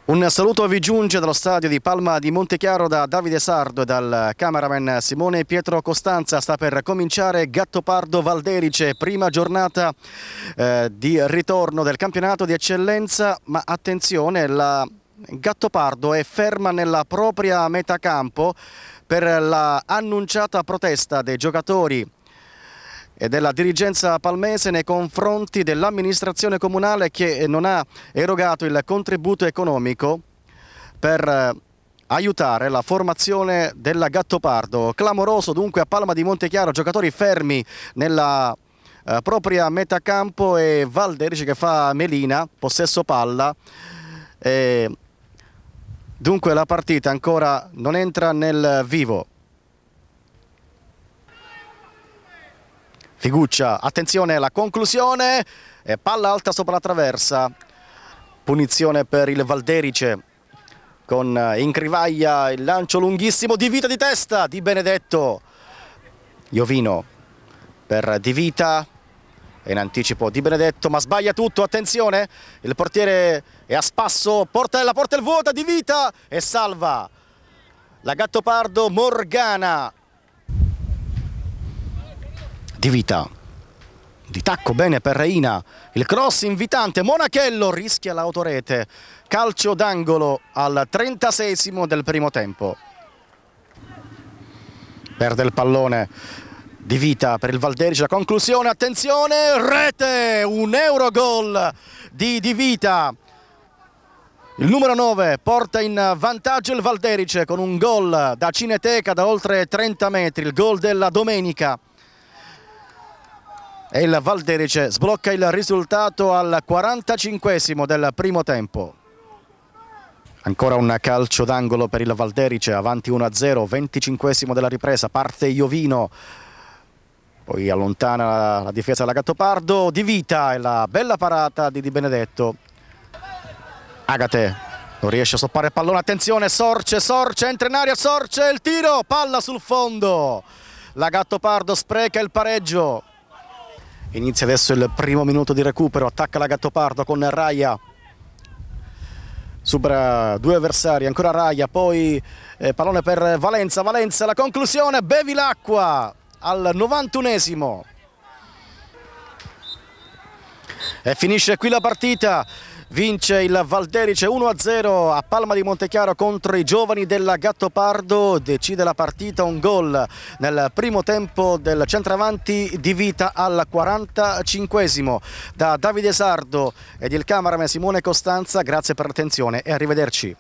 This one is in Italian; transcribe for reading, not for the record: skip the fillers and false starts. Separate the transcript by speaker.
Speaker 1: Un saluto vi giunge dallo stadio di Palma di Montechiaro da Davide Sardo e dal cameraman Simone Pietro Costanza. Sta per cominciare Gattopardo Valderice, prima giornata di ritorno del campionato di eccellenza, ma attenzione, la Gattopardo è ferma nella propria metà campo per la annunciata protesta dei giocatori e della dirigenza palmese nei confronti dell'amministrazione comunale che non ha erogato il contributo economico per aiutare la formazione della Gattopardo. Clamoroso dunque a Palma di Montechiaro, giocatori fermi nella propria metà campo e Valderice che fa melina, possesso palla. Dunque la partita ancora non entra nel vivo. Figuccia, attenzione alla conclusione, e palla alta sopra la traversa, punizione per il Valderice con in crivaglia il lancio lunghissimo di Vita di testa di Benedetto. Iovino per Di Vita, in anticipo Di Benedetto ma sbaglia tutto, attenzione, il portiere è a spasso, la porta il vuota, Di Vita e salva la Gattopardo. Morgana, Di Vita, di tacco bene per Reina, il cross invitante, Monachello rischia l'autorete, calcio d'angolo al 36esimo del primo tempo. Perde il pallone Di Vita per il Valderice, la conclusione, attenzione, rete, un Eurogol di Di Vita. Il numero 9 porta in vantaggio il Valderice con un gol da cineteca da oltre 30 metri, il gol della domenica. E il Valderice sblocca il risultato al 45esimo del primo tempo. Ancora un calcio d'angolo per il Valderice, avanti 1-0, 25esimo della ripresa, parte Iovino, poi allontana la difesa della Gattopardo. Di Vita e la bella parata di Benedetto. Agate non riesce a stoppare il pallone, attenzione, Sorce, entra in aria, Sorce, il tiro, palla sul fondo. La Gattopardo spreca il pareggio. Inizia adesso il primo minuto di recupero, attacca la Gattopardo con Raia, supera due avversari, ancora Raia, poi pallone per Valenza, la conclusione, Bevilacqua al 91esimo. E finisce qui la partita. Vince il Valderice 1-0 a Palma di Montechiaro contro i giovani della Gattopardo. Decide la partita un gol nel primo tempo del centravanti Di Vita al 45esimo da Davide Sardo ed il cameraman Simone Costanza. Grazie per l'attenzione e arrivederci.